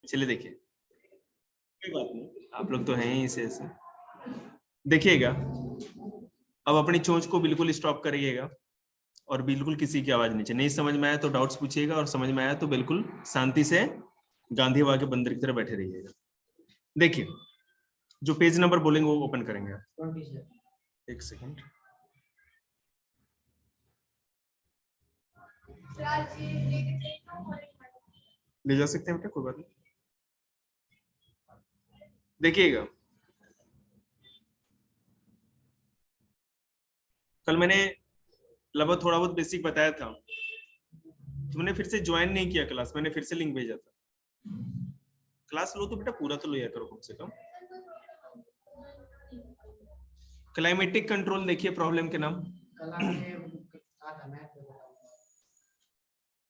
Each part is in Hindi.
चलिए देखिए, कोई बात नहीं, आप लोग तो हैं ही इसे ऐसे। देखिएगा, अब अपनी चोंच को बिल्कुल स्टॉप करिएगा और बिल्कुल किसी की आवाज नहीं समझ में आया तो डाउट्स पूछिएगा, और समझ में आया तो बिल्कुल शांति से गांधी बाबा के बंदर की तरह बैठे रहिएगा। देखिए, जो पेज नंबर बोलेंगे वो ओपन करेंगे आप। एक सेकंड, ले जा सकते हैं बेटा, कोई बात नहीं। देखिएगा, कल मैंने लगभग थोड़ा बहुत बेसिक बताया था, तुमने फिर से ज्वाइन नहीं किया क्लास, मैंने फिर से लिंक भेजा था। क्लास लो तो बेटा पूरा तो लिया करो कम से कम। क्लाइमेटिक कंट्रोल देखिए, प्रॉब्लम के नाम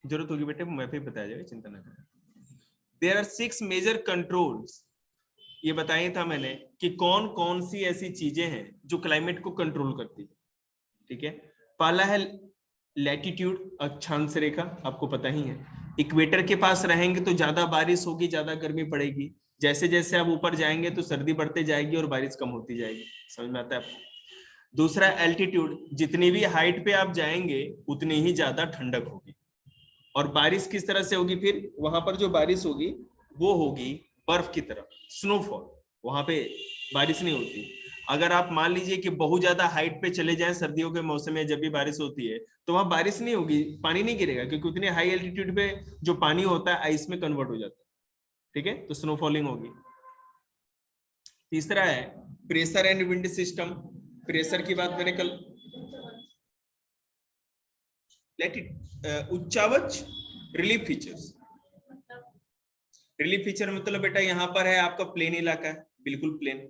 जरूरत होगी बेटे मैं भी बताया जाएगा, चिंता ना करें। देयर आर 6 मेजर कंट्रोल्स, ये बताया था मैंने कि कौन कौन सी ऐसी चीजें हैं जो क्लाइमेट को कंट्रोल करती है। ठीक है, पहला है लैटिट्यूड, अक्षांश रेखा, आपको पता ही है। इक्वेटर के पास रहेंगे तो ज्यादा बारिश होगी, ज्यादा गर्मी पड़ेगी। जैसे जैसे आप ऊपर जाएंगे तो सर्दी बढ़ते जाएगी और बारिश कम होती जाएगी। समझ में आता है आपको? दूसरा एल्टीट्यूड, जितनी भी हाइट पे आप जाएंगे उतनी ही ज्यादा ठंडक होगी। और बारिश किस तरह से होगी? फिर वहां पर जो बारिश होगी वो होगी बर्फ की तरह, स्नोफॉल। वहां पे बारिश नहीं होती। अगर आप मान लीजिए कि बहुत ज्यादा हाइट पे चले जाएं सर्दियों के मौसम में, जब भी बारिश होती है तो वहां बारिश नहीं होगी, पानी नहीं गिरेगा, क्योंकि उतने हाई एल्टीट्यूड पे जो पानी होता है आइस में कन्वर्ट हो जाता है। ठीक है, तो स्नोफॉलिंग होगी। तीसरा है pressure and wind system. Pressure की बात मैंने कल, उच्चावच रिलीफ फीचर्स। रिलीफ फीचर मतलब बेटा यहाँ पर है आपका प्लेन इलाका है, बिल्कुल प्लेन।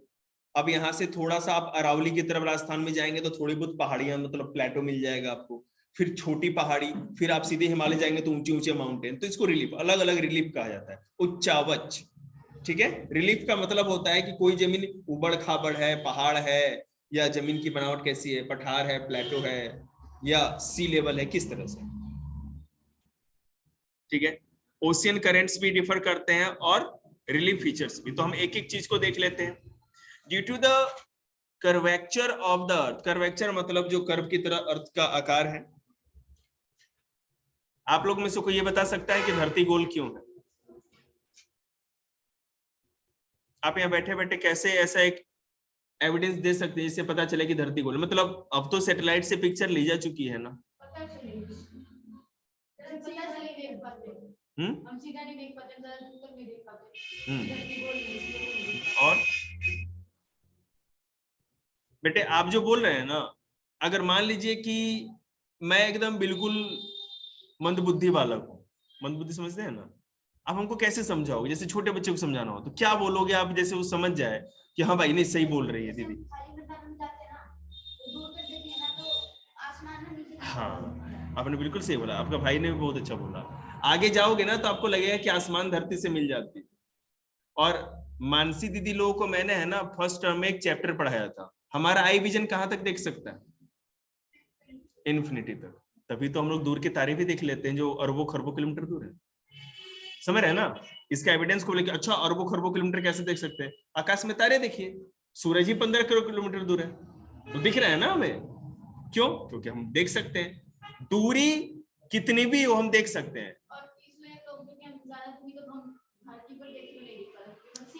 अब यहाँ से थोड़ा सा आप अरावली की तरफ राजस्थान में जाएंगे तो थोड़ी बहुत पहाड़ियां, मतलब प्लेटो मिल जाएगा आपको, फिर छोटी पहाड़ी, फिर आप सीधे हिमालय जाएंगे तो ऊंचे ऊंचे माउंटेन। तो इसको रिलीफ, अलग अलग रिलीफ कहा जाता है, उच्चावच। ठीक है, रिलीफ का मतलब होता है कि कोई जमीन उबड़ खाबड़ है, पहाड़ है, या जमीन की बनावट कैसी है, पठार है, प्लेटो है, या सी लेवल है, किस तरह से। ठीक है, ओशियन करेंट्स भी डिफर करते हैं और रिलीफ फीचर्स भी। तो हम एक एक चीज को देख लेते हैं। Due to the curvature of the earth, curvature मतलब जो कर्व की तरह अर्थ का आकार है। आप लोग में से कोई ये बता सकता है कि धरती गोल क्यों है? आप यहाँ बैठे बैठे कैसे ऐसा एक एविडेंस दे सकते हैं जिससे पता चले कि धरती गोल? मतलब अब तो सैटेलाइट से पिक्चर ली जा चुकी है ना। हम सीधा नहीं देख पाते, नहीं देख पाते। और बेटे आप जो बोल रहे हैं ना, अगर मान लीजिए कि मैं एकदम बिल्कुल मंदबुद्धि बालक हूँ, मंदबुद्धि समझते हैं ना, आप हमको कैसे समझाओगे? जैसे छोटे बच्चे को समझाना हो तो क्या बोलोगे आप, जैसे वो समझ जाए कि हाँ भाई नहीं सही बोल रही है दीदी। हाँ, आपने बिल्कुल सही बोला, आपका भाई ने भी बहुत अच्छा बोला। आगे जाओगे ना तो आपको लगेगा कि आसमान धरती से मिल जाती। और मानसी दीदी लोगों को मैंने है ना फर्स्ट टर्म में एक चैप्टर पढ़ाया था, हमारा आई विजन कहाँ तक देख सकता है? इन्फिनिटी तक। तभी तो हम लोग दूर के तारे भी देख लेते हैं जो अरबों खरबों किलोमीटर दूर है। समझ रहे हैं ना? इसका एविडेंस को लेकर, अच्छा अरबों खरबों किलोमीटर कैसे देख सकते हैं? आकाश में तारे देखिए, सूरज ही 15 किलोमीटर दूर है, तो दिख रहा है ना हमें। क्यों? क्योंकि हम देख सकते हैं, दूरी कितनी भी हो हम देख सकते हैं।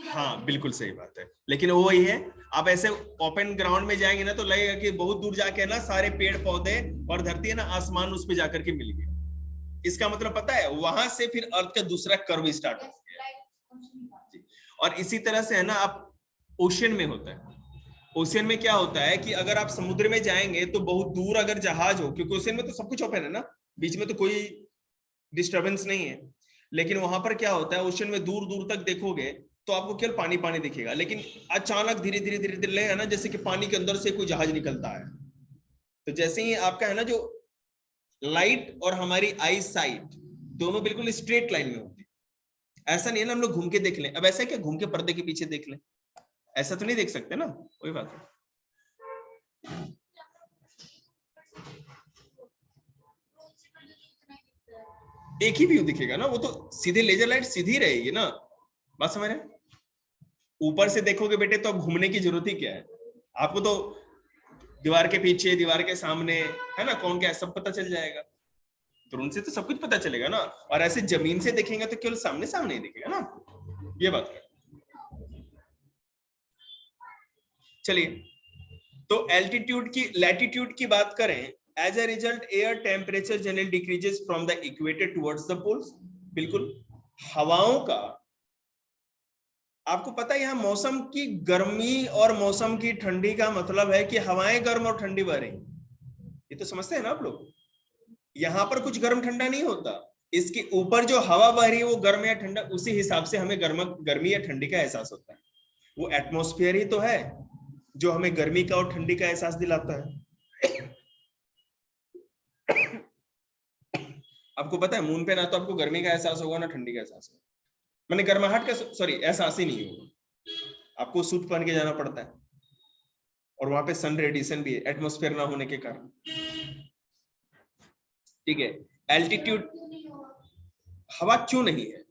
हाँ बिल्कुल सही बात है, लेकिन वो वही है, आप ऐसे ओपन ग्राउंड में जाएंगे ना तो लगेगा कि बहुत दूर जाके ना सारे पेड़ पौधे और धरती है ना, आसमान उस पे जाकर के मिल गया। इसका मतलब पता है, वहां से फिर अर्थ का दूसरा कर्व स्टार्ट हो गया। और इसी तरह से है ना, आप ओशियन में होता है। ओशियन में क्या होता है कि अगर आप समुद्र में जाएंगे तो बहुत दूर अगर जहाज हो, क्योंकि ओशियन में तो सब कुछ ओपन है ना, बीच में तो कोई डिस्टर्बेंस नहीं है। लेकिन वहां पर क्या होता है, ओशन में दूर दूर तक देखोगे तो आपको केवल पानी पानी दिखेगा, लेकिन अचानक धीरे धीरे धीरे धीरे है ना, जैसे कि पानी के अंदर से कोई जहाज निकलता है। तो जैसे ही आपका है ना, जो लाइट और हमारी आई साइट दोनों बिल्कुल स्ट्रेट लाइन में होती है। ऐसा नहीं है ना हम लोग घूम के देख लें, अब ऐसा क्या घूम के पर्दे के पीछे देख लें, ऐसा तो नहीं देख सकते ना, कोई बात नहीं। एक ही व्यू दिखेगा ना, वो तो सीधे लेजर लाइट सीधी रहेगी ना, बात समझ रहे हैं? ऊपर से देखोगे बेटे तो अब घूमने की जरूरत ही क्या है, आपको तो दीवार के पीछे, दीवार के सामने, है ना, कौन क्या है सब पता चल जाएगा। ड्रोन से तो सब कुछ पता चलेगा ना, और ऐसे जमीन से देखेंगे तो केवल सामने सामने ही दिखेगा ना आपको, ये बात है। चलिए, तो एल्टीट्यूड की, लैटिट्यूड की बात करें, as a result air temperature generally decreases from the equator towards the poles. बिल्कुल, हवाओं का, आपको पता है यहाँ मौसम की गर्मी और मौसम की ठंडी का मतलब है कि हवाएं गर्म और ठंडी बह रही, ये तो समझते हैं ना आप लोग। यहाँ पर कुछ गर्म ठंडा नहीं होता, इसके ऊपर जो हवा बह रही है वो गर्म या ठंडा, उसी हिसाब से हमें गर्मी या ठंडी का एहसास होता है। वो एटमॉस्फेयर ही तो है जो हमें गर्मी का और ठंडी का एहसास दिलाता है। आपको पता है मून पे ना तो आपको गर्मी का एहसास होगा ना ठंडी का एहसास होगा, मैंने गर्माहट का, सॉरी, एहसास ही नहीं होगा, आपको सूट पहन के जाना पड़ता है, और वहां पे सन रेडिएशन भी है एटमॉस्फेयर ना होने के कारण। ठीक है, एल्टीट्यूड, हवा क्यों नहीं है?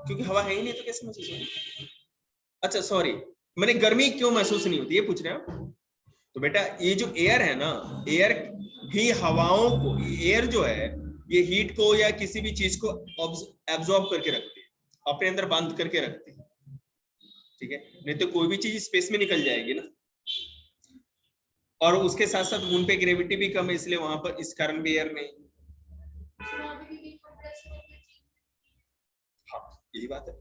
क्योंकि हवा है ही नहीं तो कैसे महसूस होगी? अच्छा सॉरी, मैंने गर्मी क्यों महसूस नहीं होती ये पूछ रहे हैं आप? तो बेटा ये जो एयर है ना, एयर ही हवाओं को, एयर जो है ये हीट को या किसी भी चीज को एब्जॉर्ब करके रखती है, अपने अंदर बांध करके रखती है। ठीक है, नहीं तो कोई भी चीज स्पेस में निकल जाएगी ना। और उसके साथ साथ मून पे ग्रेविटी भी कम है, इसलिए वहां पर इस कारण भी एयर नहीं। हाँ, यही बात है,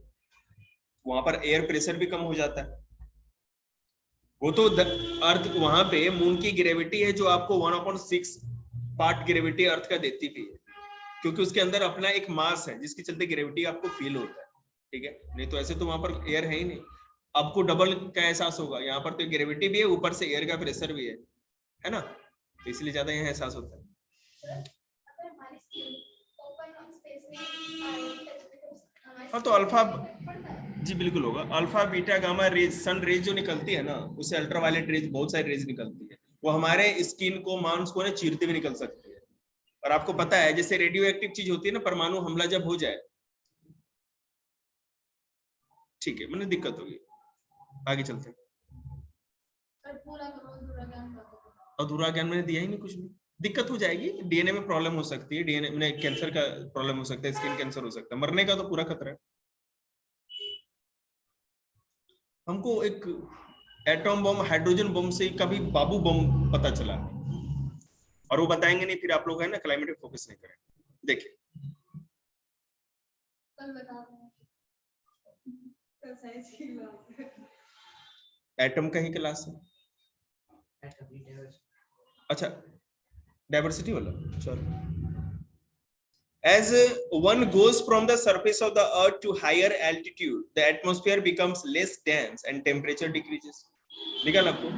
वहां पर एयर प्रेशर भी कम हो जाता है। वो तो अर्थ, वहां पे मून की ग्रेविटी है जो आपको 1/6 पार्ट ग्रेविटी अर्थ का देती भी है, क्योंकि उसके अंदर अपना एक मास है जिसके चलते ग्रेविटी आपको फील होता है। ठीक है, नहीं तो ऐसे तो वहां पर एयर है ही नहीं, आपको डबल का एहसास होगा, यहाँ पर तो ग्रेविटी भी है, ऊपर से एयर का प्रेशर भी है ना, तो इसलिए ज्यादा यहाँ एहसास होता है। हाँ तो अल्फा, जी बिल्कुल होगा, alpha beta gamma rays, sun rays जो निकलती है ना, उससे अल्ट्रावायलेट रेज, बहुत सारी रेज निकलती है, वो हमारे स्किन को, मांस को ना चीरते हुए निकल सकती है। और आपको पता है जैसे रेडियो एक्टिव चीज होती है ना, परमाणु हमला जब हो जाए, ठीक है, मैंने दिक्कत होगी, आगे चलते हैं। अधूरा ज्ञान मैंने दिया ही नहीं कुछ भी, दिक्कत हो जाएगी, डीएनए में प्रॉब्लम हो सकती है, डीएनए में कैंसर का प्रॉब्लम हो सकता है, स्किन कैंसर हो सकता है, मरने का तो पूरा खतरा है। हमको एक एटॉम बम, हाइड्रोजन बम से कभी बाबू बम पता चला, और वो बताएंगे नहीं, फिर आप लोग है ना क्लाइमेट पे फोकस नहीं करें। देखिए एटम का ही क्लास है, अच्छा डाइवर्सिटी वाला, चलो। As one goes from the surface of the earth to higher altitude, the atmosphere becomes less dense and temperature decreases. निकल आपको,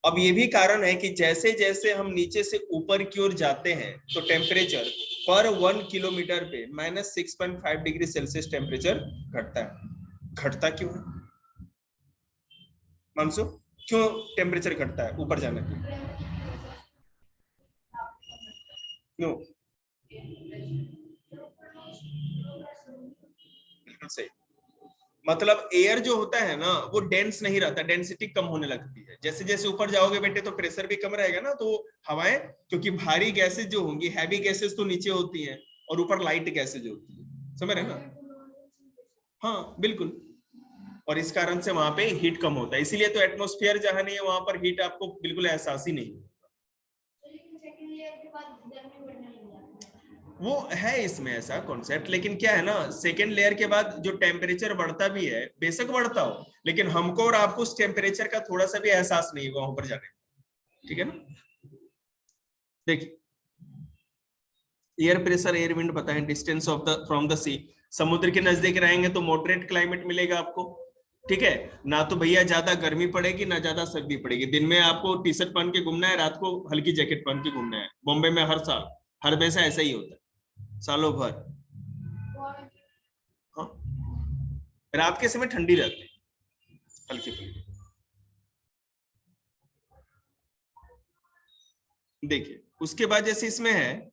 अब ये भी कारण है कि जैसे जैसे हम नीचे से ऊपर की ओर जाते हैं तो टेम्परेचर पर 1 किलोमीटर पे -6.5 डिग्री सेल्सियस टेम्परेचर घटता है। घटता क्यों है मानसो, क्यों टेम्परेचर घटता है ऊपर जाने पे? क्यों? बिल्कुल सही, मतलब एयर जो होता है ना वो डेंस नहीं रहता, डेंसिटी कम होने लगती है, जैसे जैसे ऊपर जाओगे बेटे तो प्रेशर भी कम रहेगा ना, तो हवाएं, क्योंकि भारी गैसेस जो होंगी, हैवी गैसेस तो नीचे होती हैं, और ऊपर लाइट गैसेस जो होती है, समझ रहे ना? हाँ बिल्कुल, और इस कारण से वहां पे हीट कम होता है, इसीलिए तो एटमॉस्फेयर जहां नहीं है वहां पर हीट आपको बिल्कुल एहसास ही नहीं। वो है इसमें ऐसा कॉन्सेप्ट, लेकिन क्या है ना, सेकेंड लेयर के बाद जो टेम्परेचर बढ़ता भी है, बेशक बढ़ता हो, लेकिन हमको और आपको उस टेम्परेचर का थोड़ा सा भी एहसास नहीं होगा वहां पर जाने, ठीक है ना? देखिए, एयर प्रेशर, एयर विंड बताएं, distance of the from the sea, समुद्र के नजदीक रहेंगे तो मॉडरेट क्लाइमेट मिलेगा आपको, ठीक है ना, तो भैया ज्यादा गर्मी पड़ेगी ना ज्यादा सर्दी पड़ेगी, दिन में आपको टी शर्ट पहन के घूमना है, रात को हल्की जैकेट पहन के घूमना है। बॉम्बे में हर साल, हर वैसा ऐसा ही होता है सालों भर। हाँ, रात के समय ठंडी रहती है, हल्की फुल्की। देखिए उसके बाद जैसे इसमें है,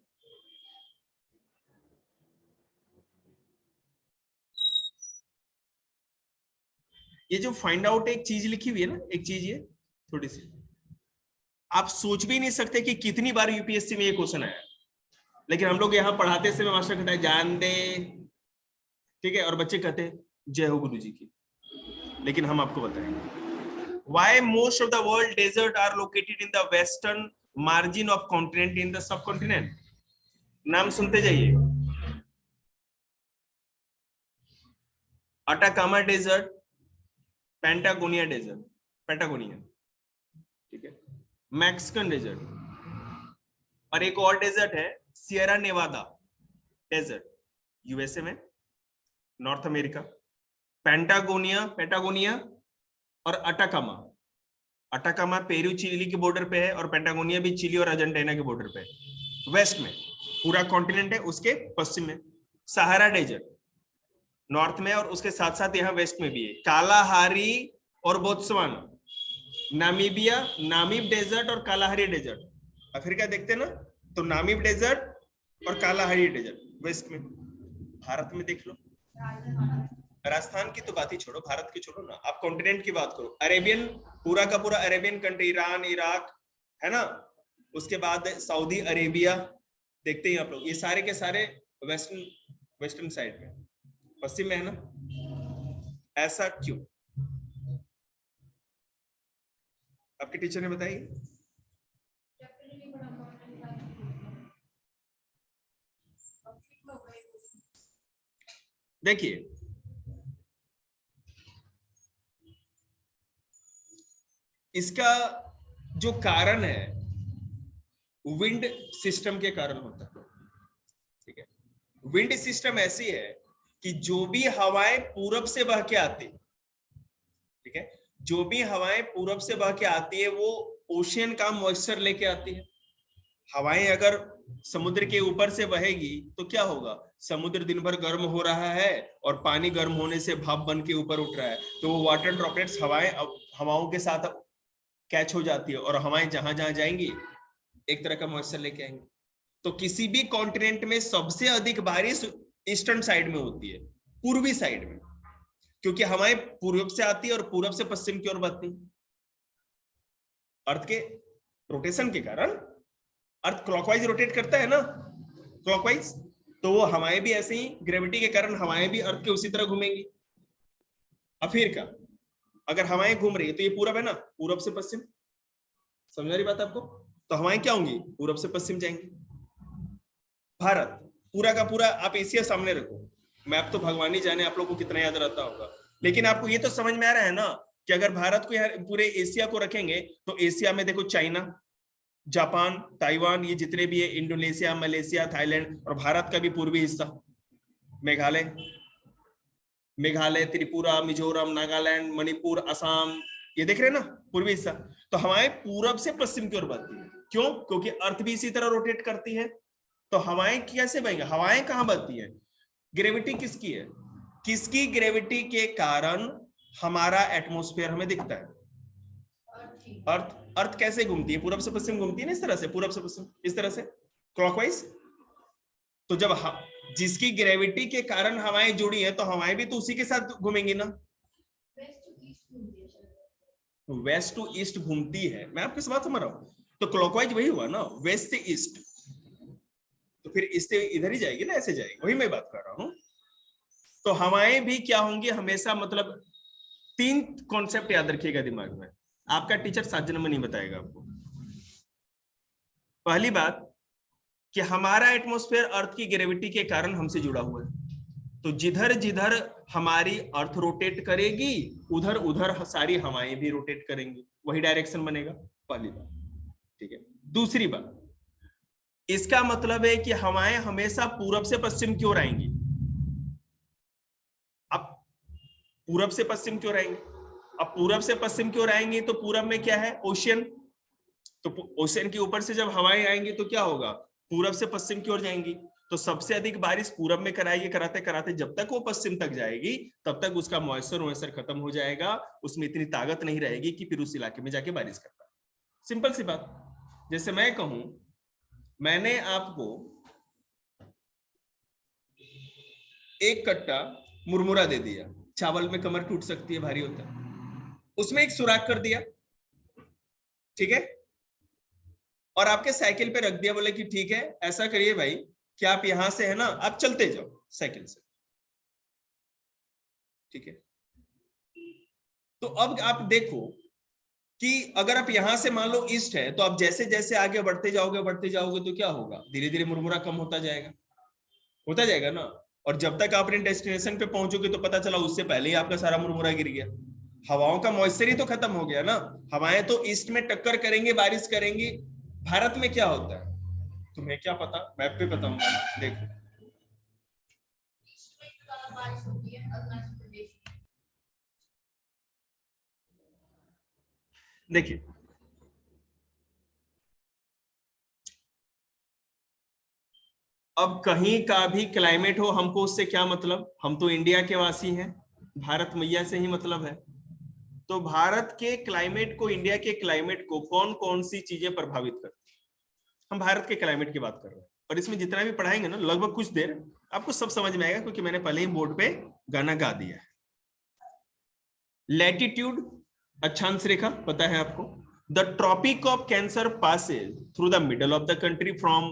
ये जो फाइंड आउट एक चीज लिखी हुई है ना, एक चीज ये थोड़ी सी, आप सोच भी नहीं सकते कि कितनी बार यूपीएससी में ये क्वेश्चन आया, लेकिन हम लोग यहाँ पढ़ाते समय मास्टर कहता है जान दे, ठीक है, और बच्चे कहते हैं जय हो गुरु जी की। लेकिन हम आपको बताएंगे why most of the world desert are located in the western margin of continent in the subcontinent. नाम सुनते जाइए, Atacama desert, Patagonia desert, Patagonia, ठीक है, मैक्सिकन डेजर्ट, और एक और डेजर्ट है सियरा नेवादा डेजर्ट, यूएसए में, नॉर्थ अमेरिका, पेंटागोनिया और अटाकामा। अटाकामा पेरू चिली के बॉर्डर पे है और पेंटागोनिया भी चिली और अर्जेंटीना के बॉर्डर पे है, वेस्ट में पूरा कॉन्टिनेंट है, उसके पश्चिम में सहारा डेजर्ट नॉर्थ में, और उसके साथ साथ यहाँ वेस्ट में भी है कालाहारी और बोत्सवाना, नामीबिया, नामीब डेजर्ट और कालाहारी डेजर्ट। अफ्रीका देखते ना, तो नामीब डेजर्ट और कालाहारी डेजर्ट वेस्ट में। भारत में देख लो, राजस्थान की तो बात ही छोड़ो, भारत की छोड़ो ना, आप कॉन्टिनेंट की बात करो, अरेबियन, पूरा का पूरा अरेबियन कंट्री, ईरान, इराक, है ना, उसके बाद सऊदी अरेबिया, देखते ही आप लोग, ये सारे के सारे वेस्टर्न साइड में, पश्चिम में है ना। ऐसा क्यों, आपके टीचर ने बताई? देखिए इसका जो कारण है विंड सिस्टम के कारण होता है, ठीक है। विंड सिस्टम ऐसी है कि जो भी हवाएं पूरब से बह के आती, ठीक है, जो भी हवाएं पूरब से बह के आती है वो ओशियन का मॉइस्चर लेके आती है। हवाएं अगर समुद्र के ऊपर से बहेगी तो क्या होगा, समुद्र दिन भर गर्म हो रहा है और पानी गर्म होने से भाप बन के ऊपर उठ रहा है, तो वो वाटर ड्रॉपलेट्स हवाओं के साथ कैच हो जाती है और हवाएं जहां जहां जाएंगी एक तरह का मॉइस्चर लेके आएंगे। तो किसी भी कॉन्टिनेंट में सबसे अधिक बारिश ईस्टर्न साइड में होती है, पूर्वी साइड में, क्योंकि हवाएं पूर्व से आती है और पूरब से पश्चिम की ओर बढ़ती है। अर्थ के रोटेशन के कारण अर्थ क्लॉकवाइज रोटेट करता है ना, क्लॉकवाइज, तो वो हवाएं भी ऐसे ही ग्रेविटी के कारण हवाएं भी अर्थ के उसी तरह घूमेंगी। अब फिर का अगर हवाएं घूम रही है तो ये पूरब है ना, पूरब से पश्चिम, समझ रही बात आपको, तो हवाएं क्या होंगी, पूरब से पश्चिम जाएंगी। भारत पूरा का पूरा, आप एशिया सामने रखो, मैप तो भगवान ही जाने आप लोग को कितना याद रहता होगा, लेकिन आपको ये तो समझ में आ रहा है ना कि अगर भारत को पूरे एशिया को रखेंगे तो एशिया में देखो चाइना, जापान, ताइवान, ये जितने भी है, इंडोनेशिया, मलेशिया, थाईलैंड, और भारत का भी पूर्वी हिस्सा मेघालय, त्रिपुरा, मिजोरम, नागालैंड, मणिपुर, असम, ये देख रहे हैं ना पूर्वी हिस्सा। तो हवाएं पूरब से पश्चिम की ओर बढ़ती है, क्यों, क्योंकि अर्थ भी इसी तरह रोटेट करती है। तो हवाएं कैसे बहेंगी, हवाएं कहां बढ़ती है, ग्रेविटी किसकी है, किसकी ग्रेविटी के कारण हमारा एटमॉस्फेयर हमें दिखता है, अर्थ। अर्थ कैसे घूमती है, पूरब से पश्चिम घूमती है ना, इस तरह से, पूरब से पश्चिम, इस तरह से क्लॉकवाइज। तो जब जिसकी ग्रेविटी के कारण हवाएं जुड़ी है तो हवाएं भी तो उसी के साथ घूमेंगी ना, वेस्ट टू ईस्ट घूमती है, मैं आपकी बात समझ रहा हूं, तो क्लॉकवाइज वही हुआ ना, वेस्ट से ईस्ट, तो फिर इससे इधर ही जाएगी ना, ऐसे जाएगी, वही मैं बात कर रहा हूं। तो हवाएं भी क्या होंगी हमेशा, मतलब 3 कॉन्सेप्ट याद रखिएगा दिमाग में, आपका टीचर 7 जन्म में नहीं बताएगा आपको। पहली बात कि हमारा एटमॉस्फेयर अर्थ की ग्रेविटी के कारण हमसे जुड़ा हुआ है, तो जिधर जिधर हमारी अर्थ रोटेट करेगी उधर उधर सारी हवाएं भी रोटेट करेंगी, वही डायरेक्शन बनेगा, पहली बात, ठीक है। दूसरी बात, इसका मतलब है कि हवाएं हमेशा पूरब से पश्चिम की ओर आएंगी। अब पूरब से पश्चिम की ओर आएंगे, अब पूरब से पश्चिम की ओर आएंगी तो पूरब में क्या है, ओशियन, तो ओशियन के ऊपर से जब हवाएं आएंगी तो क्या होगा, पूरब से पश्चिम की ओर जाएंगी, तो सबसे अधिक बारिश पूरब में कराएगी, कराते कराते जब तक वो पश्चिम तक जाएगी तब तक उसका मॉइस्चर खत्म हो जाएगा, उसमें इतनी ताकत नहीं रहेगी कि फिर उस इलाके में जाके बारिश कर पाए। सिंपल सी बात, जैसे मैं कहूं, मैंने आपको 1 कट्टा मुरमुरा दे दिया, चावल में कमर टूट सकती है, भारी होता है, उसमें एक सुराख कर दिया, ठीक है, और आपके साइकिल पे रख दिया, बोले कि ठीक है ऐसा करिए भाई कि आप यहां से है ना आप चलते जाओ साइकिल से, ठीक है। तो अब आप देखो कि अगर आप यहां से मान लो ईस्ट है, तो आप जैसे जैसे आगे बढ़ते जाओगे तो क्या होगा, धीरे धीरे मुरमुरा कम होता जाएगा ना। और जब तक आप अपने डेस्टिनेशन पे पहुंचोगे तो पता चला उससे पहले ही आपका सारा मुरमुरा गिर गया, हवाओं का मॉइस्चर ही तो खत्म हो गया ना। हवाएं तो ईस्ट में टक्कर करेंगी, बारिश करेंगी। भारत में क्या होता है तुम्हें क्या पता, मैप पे बताऊंगा, देखो देखिए, अब कहीं का भी क्लाइमेट हो हमको उससे क्या मतलब, हम तो इंडिया के वासी हैं, भारत मैया से ही मतलब है। तो भारत के क्लाइमेट को, इंडिया के क्लाइमेट को कौन कौन सी चीजें प्रभावित करती हैं, हम भारत के क्लाइमेट की बात कर रहे हैं। और इसमें जितना भी पढ़ाएंगे ना लगभग कुछ देर आपको सब समझ में आएगा, क्योंकि मैंने पहले ही बोर्ड पे गाना गा दिया है। लैटिट्यूड, अक्षांश रेखा पता है आपको। The tropic of Cancer passes through the middle of the country from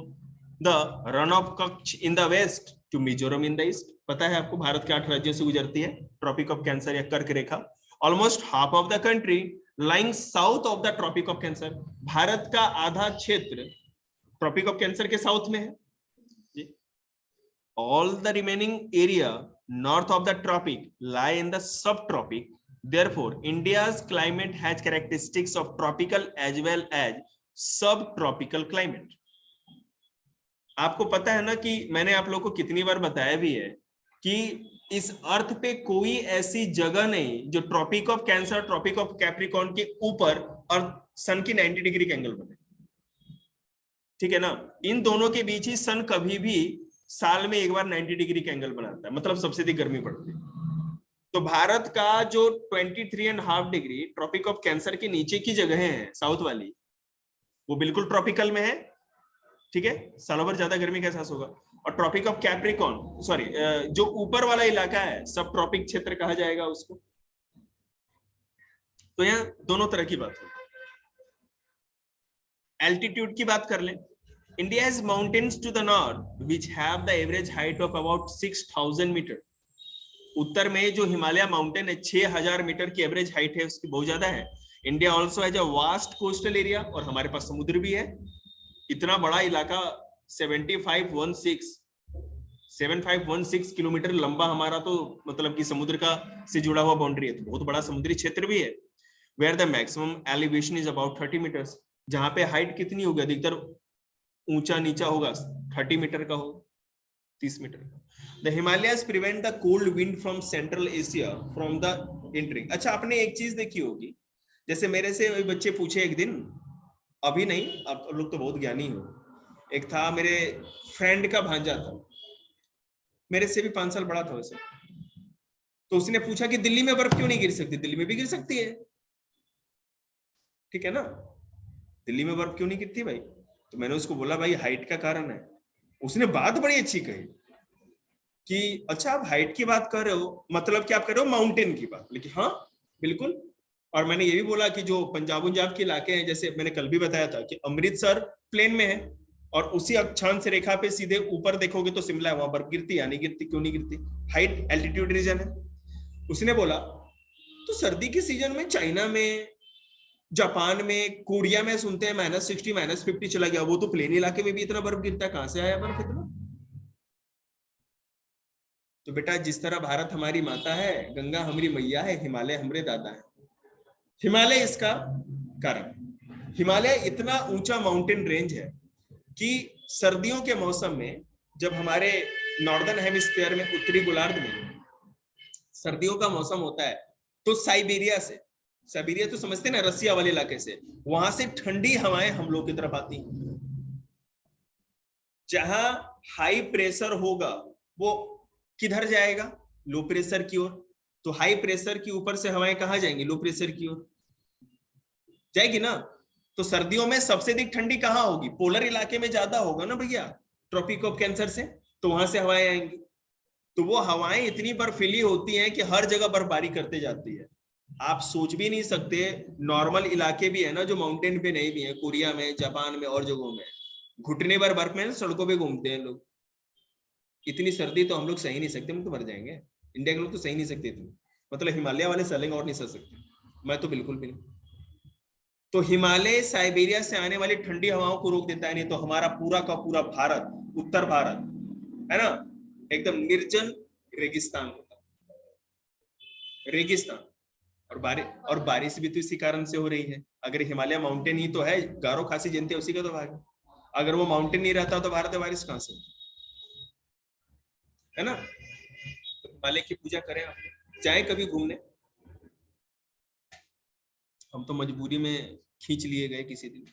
the Rann of Kutch in the west to Mizoram in the east, पता है आपको भारत के 8 राज्यों से गुजरती है ट्रॉपिक ऑफ कैंसर या कर्क रेखा। Almost half of the country lying south of the tropic of cancer, Bharat का आधा क्षेत्र ट्रॉपिक ऑफ कैंसर के साउथ में है। All the remaining area north of the tropic lie in the subtropic. Therefore, India's climate has characteristics of tropical as well as subtropical climate. आपको पता है ना कि मैंने आप लोगों को कितनी बार बताया भी है कि इस अर्थ पे कोई ऐसी जगह नहीं जो Tropic of Cancer, Tropic of Capricorn के ऊपर और सन की 90 डिग्री का एंगल बने, ठीक है ना। इन दोनों के बीच ही सन कभी भी साल में एक बार 90 डिग्री का एंगल बनाता है, मतलब सबसे अधिक गर्मी पड़ती है। तो भारत का जो 23.5 डिग्री ट्रॉपिक ऑफ कैंसर के नीचे की जगह है साउथ वाली, वो बिल्कुल ट्रॉपिकल में है, ठीक है, सालों भर ज्यादा गर्मी का एहसास होगा। और ट्रॉपिक ऑफ कैप्रिकॉर्न सॉरी जो ऊपर वाला इलाका है सब ट्रॉपिक क्षेत्र कहा जाएगा उसको। तो यहाँ दोनों तरह की बात है। एल्टीट्यूड की बात कर लें, India has mountains to the north which have the average height of about 6,000 metre. उत्तर में जो हिमालय माउंटेन है 6,000 मीटर की एवरेज हाइट है उसकी, बहुत ज्यादा है। India also has a vast coastal area, और हमारे पास समुद्र भी है, इतना बड़ा इलाका 7516 किलोमीटर लंबा हमारा, तो मतलब कि समुद्र का से जुड़ा हुआ बाउंड्री है, तो बहुत बड़ा समुद्री क्षेत्र भी है। Where the maximum elevation is about 30 metres, जहां पे हाइट कितनी होगी, अधिकतर ऊंचा नीचा होगा 30 मीटर का हो, 30 मीटर का। The Himalayas prevent the cold wind from central Asia from the entering. अच्छा आपने एक चीज देखी होगी, जैसे मेरे से बच्चे पूछे एक दिन, अभी नहीं आप लोग तो बहुत ज्ञानी हो, एक था मेरे फ्रेंड का भांजा था, मेरे से भी 5 साल बड़ा था वैसे, तो उसने पूछा कि दिल्ली में बर्फ क्यों नहीं गिर सकती, दिल्ली में भी गिर सकती है, ठीक है ना, दिल्ली में बर्फ क्यों नहीं गिरती भाई। तो मैंने उसको बोला भाई हाइट का कारण है। उसने बात बड़ी अच्छी कही कि अच्छा आप हाइट की बात कर रहे हो, मतलब कि आप कर रहे हो माउंटेन की बात, लेकिन हाँ बिल्कुल। और मैंने ये भी बोला कि जो पंजाब के इलाके हैं, जैसे मैंने कल भी बताया था कि अमृतसर प्लेन में है, और उसी अक्षांश रेखा पे सीधे ऊपर देखोगे तो शिमला है, वहां बर्फ गिरती है, नहीं गिरती, क्यों नहीं गिरती, हाइट एल्टीट्यूड रीजन है। उसने बोला तो सर्दी के सीजन में चाइना में, जापान में, कोरिया में सुनते हैं -60 -50 चला गया, वो तो प्लेन इलाके में भी इतना बर्फ गिरता है, कहां से आया बर्फ इतना। तो बेटा जिस तरह भारत हमारी माता है, गंगा हमारी मैया है, हिमालय हमारे दादा है। हिमालय इसका कारण, हिमालय इतना ऊंचा माउंटेन रेंज है कि सर्दियों के मौसम में जब हमारे नॉर्दर्न हेमिस्फीयर में, उत्तरी गोलार्ध में सर्दियों का मौसम होता है, तो साइबेरिया तो समझते ना, रसिया वाले इलाके से, वहां से ठंडी हवाएं हम लोग की तरफ आती। जहां हाई प्रेशर होगा वो किधर जाएगा, लो प्रेशर की ओर। तो हाई प्रेशर की ऊपर से हवाएं कहां जाएंगी, लो प्रेशर की ओर जाएगी ना। तो सर्दियों में सबसे अधिक ठंडी कहां होगी, पोलर इलाके में ज्यादा होगा ना भैया, ट्रॉपिक ऑफ कैंसर से, तो वहां से हवाएं आएंगी। तो वो हवाएं इतनी बर्फीली होती हैं कि हर जगह बर्फबारी करते जाती है। आप सोच भी नहीं सकते, नॉर्मल इलाके भी है ना जो माउंटेन पे नहीं भी है, कोरिया में, जापान में और जगहों में घुटने भर बर्फ में सड़कों पे घूमते हैं लोग। इतनी सर्दी तो हम लोग सही नहीं सकते, हम तो मर जाएंगे। इंडिया के लोग तो सही नहीं सकते इतनी, मतलब हिमालय वाले सलेंगे और नहीं सह सकते, मैं तो बिल्कुल भी नहीं। तो हिमालय साइबेरिया से आने वाली ठंडी हवाओं को रोक देता है, नहीं तो हमारा पूरा का पूरा भारत, उत्तर भारत है ना, एकदम निर्जन रेगिस्तान होता, रेगिस्तान। और बारिश भी तो इसी कारण से हो रही है। अगर हिमालय माउंटेन ही तो है, गारो खासी जनते उसी का तो भाग है। अगर वो माउंटेन नहीं रहता तो भारत में बारिश कहां से, है ना। तो हिमालय की पूजा करें, आप जाए कभी घूमने। हम तो मजबूरी में खींच लिए गए किसी दिन।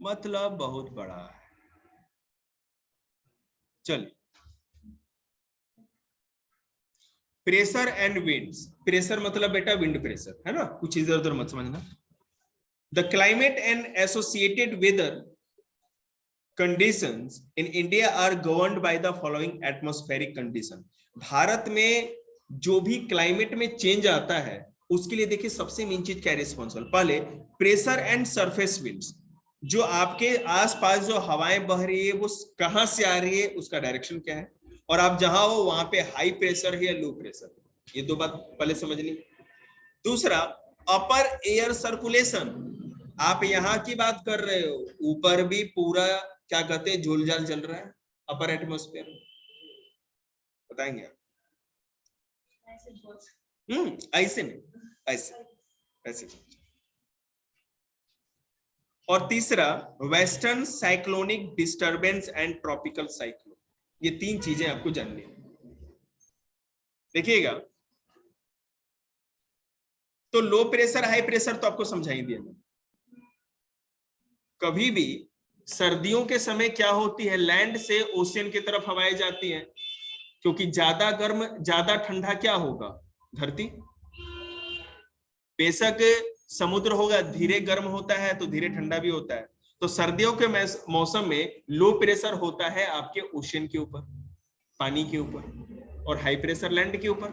मतलब बहुत बड़ा है। चल, प्रेशर एंड विंड्स। प्रेशर मतलब बेटा विंड प्रेशर, है ना, कुछ इधर उधर मत समझना। The climate and associated weather conditions in India are governed by the following atmospheric condition. Bharat में जो भी क्लाइमेट में चेंज आता है उसके लिए देखिए सबसे मेन चीज क्या रिस्पॉन्सिबल, पहले प्रेशर एंड सरफेस विंड्स। जो आपके आसपास जो हवाएं बह रही है वो कहां से आ रही है, उसका डायरेक्शन क्या है, और आप जहां हो वहां पे हाई प्रेशर है या लो प्रेशर, ये दो बात पहले समझनी। दूसरा, अपर एयर सर्कुलेशन। आप यहाँ की बात कर रहे हो, ऊपर भी पूरा क्या कहते हैं झोलझाल चल रहा है, अपर एटमोस्फेयर, बताएंगे आप। ऐसे नहीं, ऐसे ऐसे। और तीसरा, western cyclonic disturbance and tropical cyclone. ये तीन चीजें आपको जाननी है, देखिएगा। तो लो प्रेशर हाई प्रेशर तो आपको समझाई दिया। कभी भी सर्दियों के समय क्या होती है, लैंड से ओशियन की तरफ हवाएं जाती हैं, क्योंकि ज्यादा गर्म ज्यादा ठंडा क्या होगा, धरती। बेशक समुद्र होगा धीरे गर्म होता है तो धीरे ठंडा भी होता है। तो सर्दियों के मौसम में लो प्रेशर होता है आपके ओशियन के ऊपर, पानी के ऊपर, और हाई प्रेशर लैंड के ऊपर।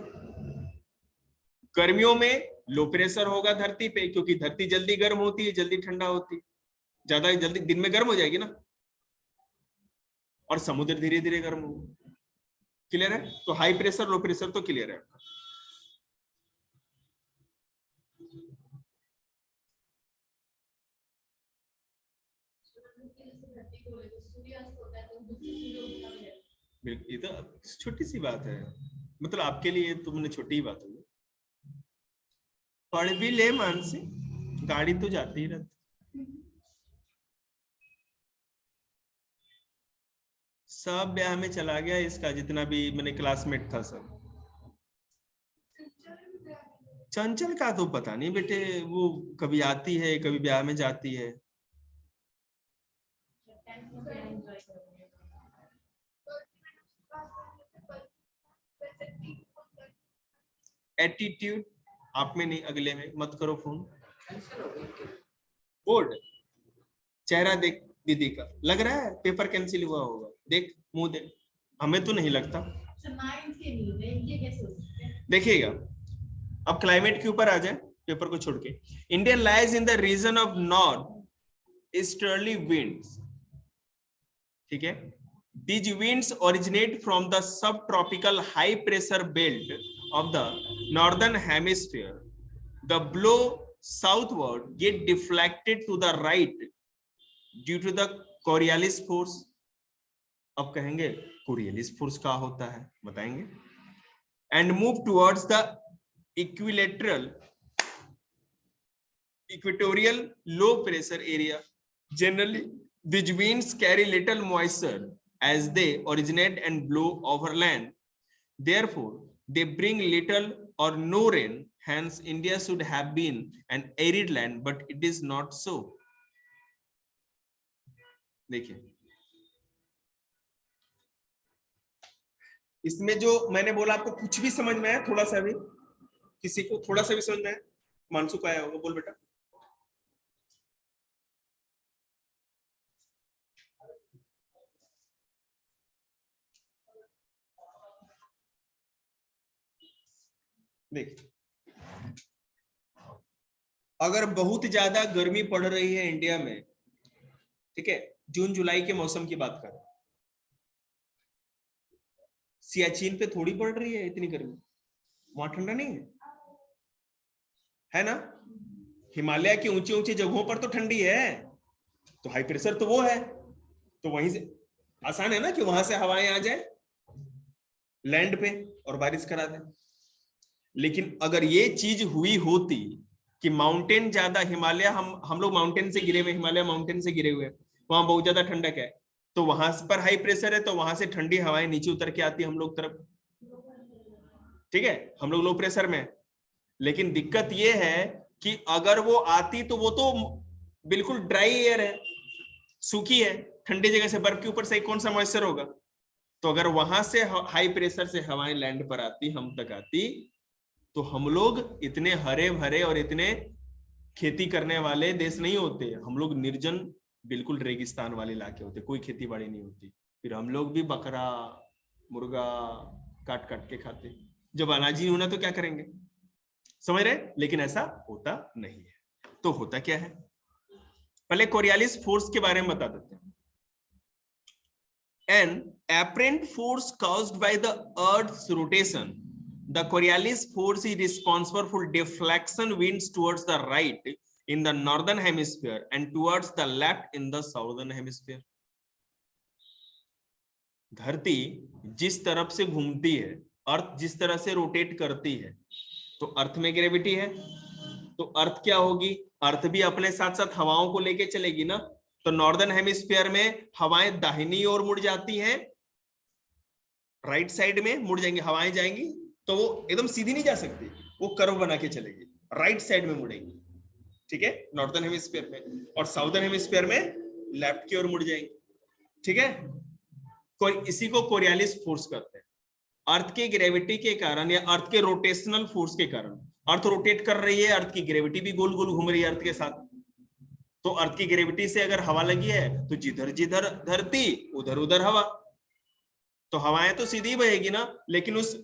गर्मियों में लो प्रेशर होगा धरती पे, क्योंकि धरती जल्दी गर्म होती है जल्दी ठंडा होती है, ज्यादा जल्दी दिन में गर्म हो जाएगी ना, और समुद्र धीरे धीरे गर्म होगा। क्लियर है। तो हाई प्रेशर लो प्रेशर तो क्लियर है। ये तो छोटी सी बात है, मतलब आपके लिए तुमने छोटी ही बात होगी। पढ़ भी ले मानसी, गाड़ी तो जाती ही रहती। सब ब्याह में चला गया इसका, जितना भी मैंने क्लासमेट था सब। चंचल का तो पता नहीं बेटे, वो कभी आती है कभी ब्याह में जाती है। एटीट्यूड आप में नहीं, अगले में मत करो फोन। बोर्ड, चेहरा देख दीदी का, लग रहा है पेपर कैंसिल हुआ होगा, देख मुंह देख। हमें तो नहीं लगता। देखिएगा, अब क्लाइमेट के ऊपर आ जाए पेपर को छोड़ के। India lies in the region of north easterly winds, ठीक है। These winds originate from the subtropical high pressure belt of the northern hemisphere. The blow southward get deflected to the right due to the Coriolis force. अब कहेंगे Coriolis force क्या होता है, बताएंगे। And move towards the equilateral equatorial low pressure area. Generally, these winds carry little moisture as they originate and blow over land. Therefore, they bring little or no rain. Hence, India should have been an arid land, but it is not so. देखिए, इसमें जो मैंने बोला आपको कुछ भी समझ में आया, थोड़ा सा भी, किसी को थोड़ा सा भी समझ में आया? मानसू को आया होगा, बोल बेटा। देख, अगर बहुत ज्यादा गर्मी पड़ रही है इंडिया में, ठीक है, जून जुलाई के मौसम की बात करें, सियाचिन पे थोड़ी पड़ रही है इतनी गर्मी, वहां ठंडा नहीं है ना? हिमालय की ऊंची ऊंची जगहों पर तो ठंडी है, तो हाई प्रेशर तो वो है, तो वहीं से आसान है ना कि वहां से हवाएं आ जाए लैंड पे और बारिश करा दे। लेकिन अगर ये चीज हुई होती कि माउंटेन ज्यादा, हिमालय, हम लोग माउंटेन से गिरे हुए, हिमालय माउंटेन से गिरे हुए, वहां बहुत ज्यादा ठंडक है, तो वहां पर हाई प्रेशर है, तो वहां से ठंडी हवाएं नीचे उतर के आती हम लोग तरफ, ठीक है, हम लोग लो प्रेशर में। लेकिन दिक्कत ये है कि अगर वो आती तो वो तो बिल्कुल ड्राई एयर है, सूखी है, ठंडी जगह से बर्फ के ऊपर से कौन सा मॉइस्चर होगा? तो अगर वहां से हाई प्रेशर से हवाएं लैंड पर आती, हम तक आती, तो हम लोग इतने हरे भरे और इतने खेती करने वाले देश नहीं होते, हम लोग निर्जन बिल्कुल रेगिस्तान वाले इलाके होते, कोई खेती बाड़ी नहीं होती, फिर हम लोग भी बकरा मुर्गा काट काट के खाते, जब अनाज ही होना तो क्या करेंगे, समझ रहे? लेकिन ऐसा होता नहीं है। तो होता क्या है, पहले कोरियालिस फोर्स के बारे में बता देते हैं। An apparent force caused by the Earth's rotation, the Coriolis force is responsible for deflection winds towards the right in the northern hemisphere and towards the left in the southern hemisphere. धरती जिस तरफ से घूमती है, अर्थ जिस तरह से रोटेट करती है, तो अर्थ में ग्रेविटी है, तो अर्थ क्या होगी, अर्थ भी अपने साथ साथ हवाओं को लेके चलेगी ना। तो नॉर्दर्न हेमिस्फीयर में हवाएं दाहिनी ओर मुड़ जाती हैं, राइट साइड में मुड़ जाएंगी, हवाएं जाएंगी, तो वो एकदम सीधी नहीं जा सकती, वो कर्व बना के चलेगी, राइट साइड में मुड़ेंगी, ठीक है, नॉर्दर्न हेमिस्फीयर में, और साउदर्न हेमिस्फीयर में लेफ्ट की ओर मुड़ जाएंगी, ठीक है। कोई इसी को कोरियालिस फोर्स कहते हैं। अर्थ के ग्रेविटी के कारण या अर्थ के रोटेशनल फोर्स के कारण, अर्थ रोटेट कर रही है, अर्थ की ग्रेविटी भी गोल गोल घूम रही है अर्थ के साथ, तो अर्थ की ग्रेविटी से अगर हवा लगी है तो जिधर जिधर धरती उधर उधर हवा, तो हवाएं तो सीधी बहेगी ना, लेकिन उस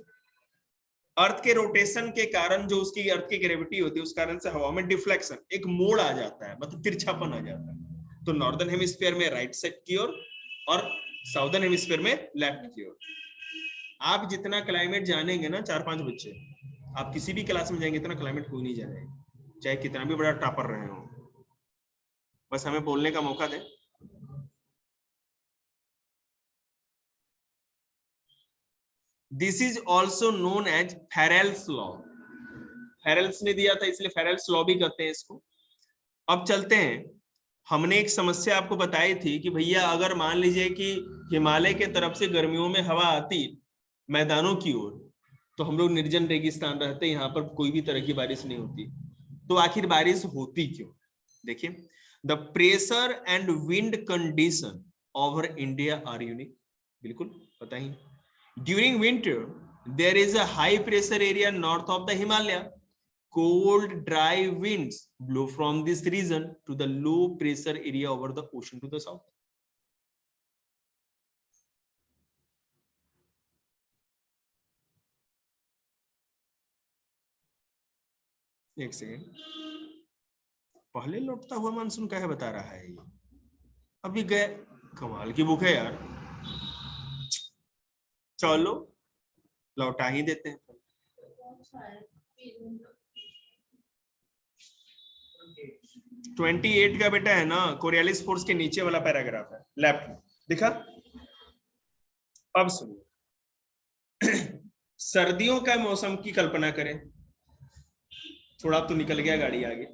अर्थ के रोटेशन के कारण जो उसकी अर्थ की ग्रेविटी होती है, उस कारण से हवा में डिफ्लेक्शन, एक मोड़ आ जाता है, मतलब तिरछापन आ जाता है। तो नॉर्दर्न हेमिस्फीयर में राइट साइड की ओर और साउदर्न हेमिस्फीयर में लेफ्ट की ओर। आप जितना क्लाइमेट जानेंगे ना, 4-5 बच्चे, आप किसी भी क्लास में जाएंगे, इतना क्लाइमेट कोई नहीं जानेगा, चाहे कितना भी बड़ा टॉपर रहे हो, बस हमें बोलने का मौका दें। This is also known as Ferrel's law, Ferrel's ने दिया था इसलिए फेरेल्स लॉ भी कहते हैं इसको। अब चलते हैं, हमने एक समस्या आपको बताई थी कि भैया अगर मान लीजिए कि हिमालय के तरफ से गर्मियों में हवा आती मैदानों की ओर, तो हम लोग निर्जन रेगिस्तान रहते, यहाँ पर कोई भी तरह की बारिश नहीं होती, तो आखिर बारिश होती क्यों? देखिए, the pressure and wind condition over India are unique, बिल्कुल पता ही। During winter there is a high pressure area north of the Himalaya, cold dry winds blow from this region to the low pressure area over the ocean to the south. एक सेकेंड, पहले लौटता हुआ मानसून क्या है बता रहा है ये, अभी गए, कमाल की बुक है यार, चलो लौटा ही देते हैं। 28 का बेटा है ना, कोरियालिस फोर्स के नीचे वाला पैराग्राफ है, लेफ्ट में दिखा। अब सुनो, सर्दियों का मौसम की कल्पना करें, थोड़ा तो निकल गया गाड़ी आगे,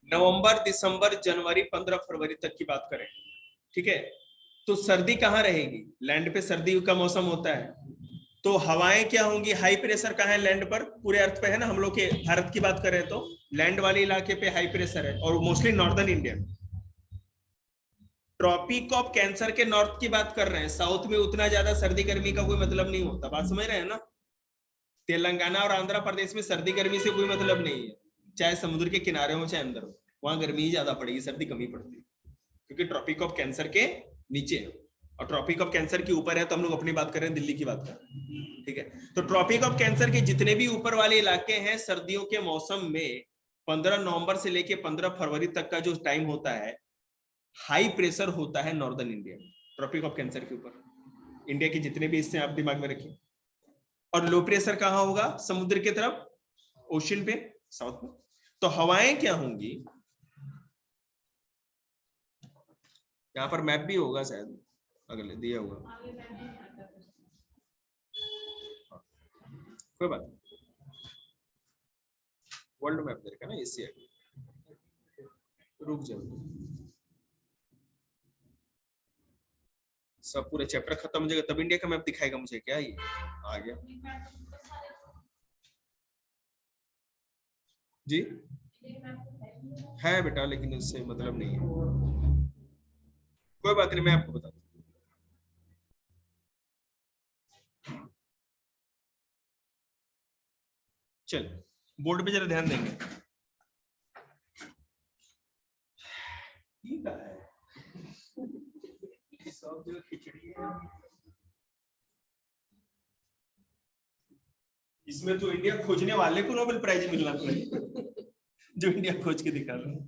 नवंबर दिसंबर जनवरी 15 फरवरी तक की बात करें, ठीक है, तो सर्दी कहाँ रहेगी, लैंड पे सर्दी का मौसम होता है, तो हवाएं क्या होंगी, हाई प्रेशर कहाँ है, लैंड पर, पूरे अर्थ पे है ना, हम लोग के भारत की बात करें तो लैंड वाले इलाके पे हाई प्रेशर है, और मोस्टली नॉर्दर्न इंडिया में। ट्रॉपिक ऑफ कैंसर के नॉर्थ की बात कर रहे हैं, साउथ में उतना ज्यादा सर्दी गर्मी का कोई मतलब नहीं होता, बात समझ रहे हैं ना। तेलंगाना और आंध्र प्रदेश में सर्दी गर्मी से कोई मतलब नहीं है, चाहे समुद्र के किनारे हो चाहे अंदर हो, वहां गर्मी ही ज्यादा पड़ेगी, सर्दी कमी पड़ती है, क्योंकि ट्रॉपिक ऑफ कैंसर के नीचे है। और ट्रॉपिक ऑफ कैंसर के ऊपर है, तो हम लोग अपनी बात कर रहे हैं, दिल्ली की बात कर रहे हैं, ठीक है। तो ट्रॉपिक ऑफ कैंसर के जितने भी ऊपर वाले इलाके हैं, सर्दियों के मौसम में 15 नवंबर से लेके 15 फरवरी तक का जो टाइम होता है, हाई प्रेशर होता है नॉर्दर्न इंडिया में, ट्रॉपिक ऑफ कैंसर के ऊपर। इंडिया के जितने भी हिस्से आप दिमाग में रखिए। और लो प्रेशर कहां होगा? समुद्र की तरफ, ओशन पे, साउथ में। तो हवाएं क्या होंगी, यहां पर मैप भी होगा शायद, अगले दिया हुआ, कोई बात नहीं, वर्ल्ड मैप देखा ना, एशिया, रुक जाओ, सब पूरे चैप्टर खत्म हो जाएगा तब इंडिया का मैप दिखाएगा मुझे क्या? ये आ गया जी, है बेटा, लेकिन उससे मतलब नहीं है, कोई बात नहीं, मैं आपको बता दूं। चल, बोर्ड पे जरा ध्यान देंगे। ठीक है, सब जो खिचड़ी है, इसमें तो इंडिया खोजने वाले को नोबेल प्राइज मिलना पड़ेगा जो इंडिया खोज के दिखा रहा है।